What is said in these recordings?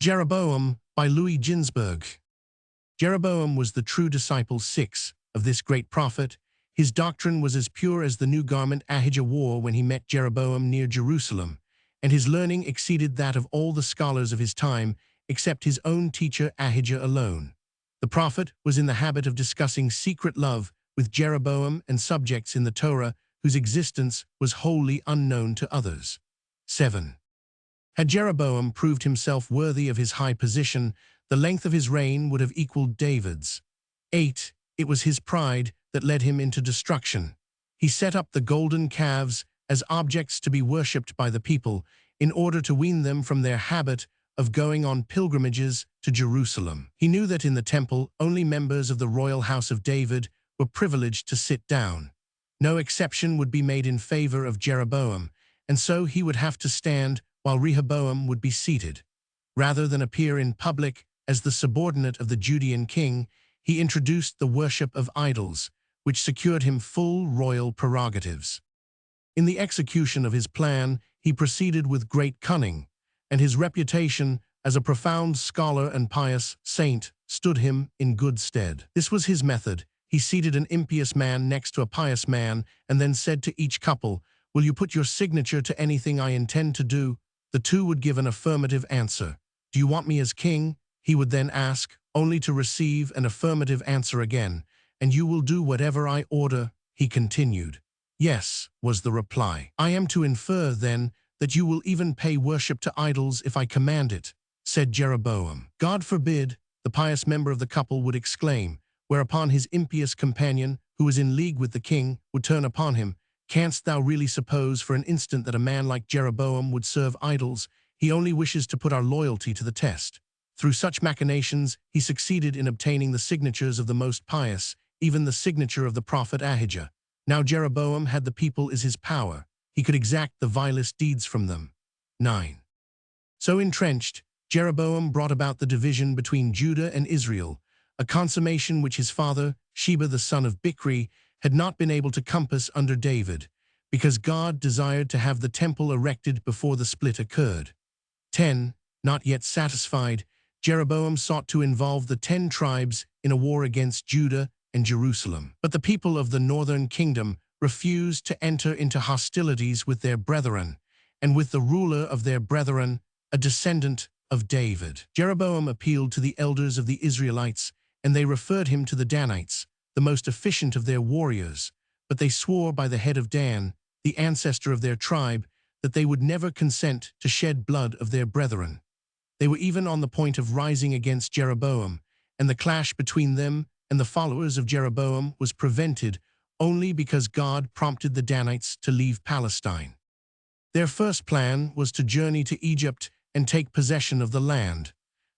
Jeroboam by Louis Ginzberg. Jeroboam was the true disciple 6 of this great prophet. His doctrine was as pure as the new garment Ahijah wore when he met Jeroboam near Jerusalem, and his learning exceeded that of all the scholars of his time except his own teacher Ahijah alone. The prophet was in the habit of discussing secret love with Jeroboam and subjects in the Torah whose existence was wholly unknown to others. 7. Had Jeroboam proved himself worthy of his high position, the length of his reign would have equaled David's. 8. It was his pride that led him into destruction. He set up the golden calves as objects to be worshipped by the people in order to wean them from their habit of going on pilgrimages to Jerusalem. He knew that in the temple only members of the royal house of David were privileged to sit down. No exception would be made in favor of Jeroboam, and so he would have to stand while Rehoboam would be seated. Rather than appear in public as the subordinate of the Judean king, he introduced the worship of idols, which secured him full royal prerogatives. In the execution of his plan, he proceeded with great cunning, and his reputation as a profound scholar and pious saint stood him in good stead. This was his method. He seated an impious man next to a pious man and then said to each couple, "Will you put your signature to anything I intend to do?" The two would give an affirmative answer. "Do you want me as king?" He would then ask, only to receive an affirmative answer again. "And you will do whatever I order?" he continued. "Yes," was the reply. "I am to infer, then, that you will even pay worship to idols if I command it," said Jeroboam. "God forbid," the pious member of the couple would exclaim, whereupon his impious companion, who was in league with the king, would turn upon him. "Canst thou really suppose for an instant that a man like Jeroboam would serve idols? He only wishes to put our loyalty to the test." Through such machinations, he succeeded in obtaining the signatures of the most pious, even the signature of the prophet Ahijah. Now Jeroboam had the people as his power. He could exact the vilest deeds from them. 9. So entrenched, Jeroboam brought about the division between Judah and Israel, a consummation which his father, Sheba the son of Bichri, had not been able to compass under David, because God desired to have the temple erected before the split occurred. 10. Not yet satisfied, Jeroboam sought to involve the 10 tribes in a war against Judah and Jerusalem. But the people of the northern kingdom refused to enter into hostilities with their brethren, and with the ruler of their brethren, a descendant of David. Jeroboam appealed to the elders of the Israelites, and they referred him to the Danites, the most efficient of their warriors, but they swore by the head of Dan, the ancestor of their tribe, that they would never consent to shed blood of their brethren. They were even on the point of rising against Jeroboam, and the clash between them and the followers of Jeroboam was prevented only because God prompted the Danites to leave Palestine. Their first plan was to journey to Egypt and take possession of the land.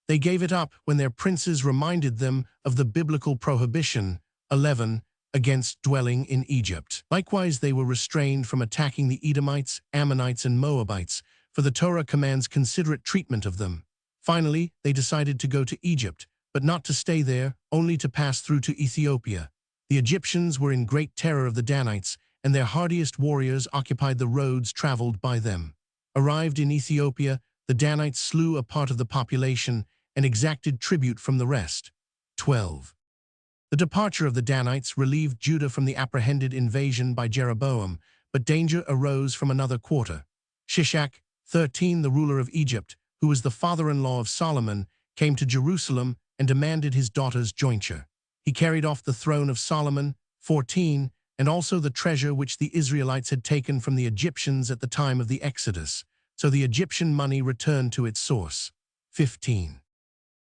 They gave it up when their princes reminded them of the biblical prohibition, 11, against dwelling in Egypt. Likewise, they were restrained from attacking the Edomites, Ammonites, and Moabites, for the Torah commands considerate treatment of them. Finally, they decided to go to Egypt, but not to stay there, only to pass through to Ethiopia. The Egyptians were in great terror of the Danites, and their hardiest warriors occupied the roads traveled by them. Arrived in Ethiopia, the Danites slew a part of the population and exacted tribute from the rest. 12. The departure of the Danites relieved Judah from the apprehended invasion by Jeroboam, but danger arose from another quarter. Shishak, 13, the ruler of Egypt, who was the father-in-law of Solomon, came to Jerusalem and demanded his daughter's jointure. He carried off the throne of Solomon, 14, and also the treasure which the Israelites had taken from the Egyptians at the time of the Exodus, so the Egyptian money returned to its source. 15.